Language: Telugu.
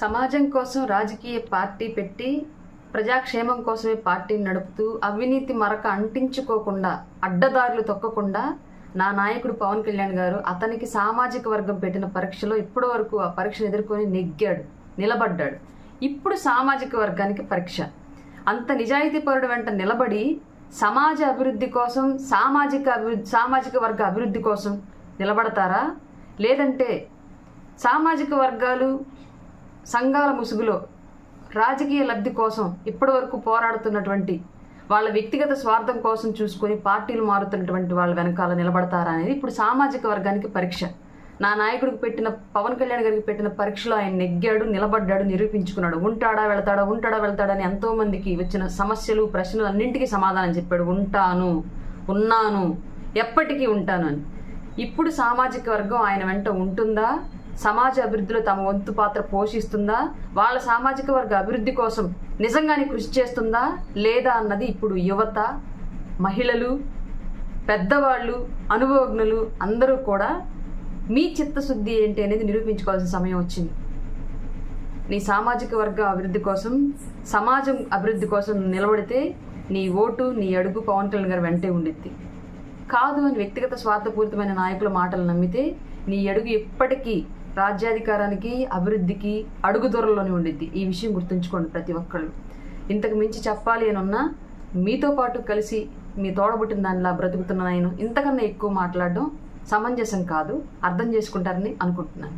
సమాజం కోసం రాజకీయ పార్టీ పెట్టి ప్రజాక్షేమం కోసమే పార్టీని నడుపుతూ అవినీతి మరక అంటించుకోకుండా అడ్డదారులు తొక్కకుండా నా నాయకుడు పవన్ కళ్యాణ్ గారు అతనికి సామాజిక వర్గం పెట్టిన పరీక్షలో ఇప్పటి వరకు ఆ పరీక్షను ఎదుర్కొని నెగ్గాడు, నిలబడ్డాడు. ఇప్పుడు సామాజిక వర్గానికి పరీక్ష. అంత నిజాయితీపరుడు వెంట నిలబడి సమాజ అభివృద్ధి కోసం సామాజిక వర్గ అభివృద్ధి కోసం నిలబడతారా, లేదంటే సామాజిక వర్గాలు సంఘాల ముసుగులో రాజకీయ లబ్ధి కోసం ఇప్పటి వరకు పోరాడుతున్నటువంటి వాళ్ళ వ్యక్తిగత స్వార్థం కోసం చూసుకొని పార్టీలు మారుతున్నటువంటి వాళ్ళ వెనకాల నిలబడతారా అనేది ఇప్పుడు సామాజిక వర్గానికి పరీక్ష. నా నాయకుడికి పెట్టిన, పవన్ కళ్యాణ్ గారికి పెట్టిన పరీక్షలో ఆయన నెగ్గాడు, నిలబడ్డాడు, నిరూపించుకున్నాడు. ఉంటాడా వెళ్తాడా అని ఎంతో మందికి వచ్చిన సమస్యలు, ప్రశ్నలు అన్నింటికీ సమాధానం చెప్పాడు. ఉంటాను, ఉన్నాను, ఎప్పటికీ ఉంటాను అని. ఇప్పుడు సామాజిక వర్గం ఆయన వెంట ఉంటుందా, సమాజ అభివృద్ధిలో తమ వంతు పాత్ర పోషిస్తుందా, వాళ్ళ సామాజిక వర్గ అభివృద్ధి కోసం నిజంగానే కృషి చేస్తుందా లేదా అన్నది ఇప్పుడు యువత, మహిళలు, పెద్దవాళ్ళు, అనుభవజ్ఞులు అందరూ కూడా మీ చిత్తశుద్ధి ఏంటి అనేది నిరూపించుకోవాల్సిన సమయం వచ్చింది. నీ సామాజిక వర్గ అభివృద్ధి కోసం, సమాజం అభివృద్ధి కోసం నిలబడితే నీ ఓటు, నీ అడుగు పవన్ కళ్యాణ్ గారు వెంటే ఉండిద్ది. కాదు అని వ్యక్తిగత స్వార్థపూరితమైన నాయకుల మాటలు నమ్మితే నీ అడుగు ఎప్పటికీ రాజ్యాధికారానికి, అభివృద్ధికి అడుగు దూరంలోనే ఉండిద్ది. ఈ విషయం గుర్తుంచుకోండి ప్రతి ఒక్కళ్ళు. ఇంతకు మించి చెప్పాలి అని ఉన్నా మీతో పాటు కలిసి మీ తోడబుట్టిన దానిలా బ్రతుకుతున్న నేను ఇంతకన్నా ఎక్కువ మాట్లాడడం సమంజసం కాదు. అర్థం చేసుకుంటారని అనుకుంటున్నాను.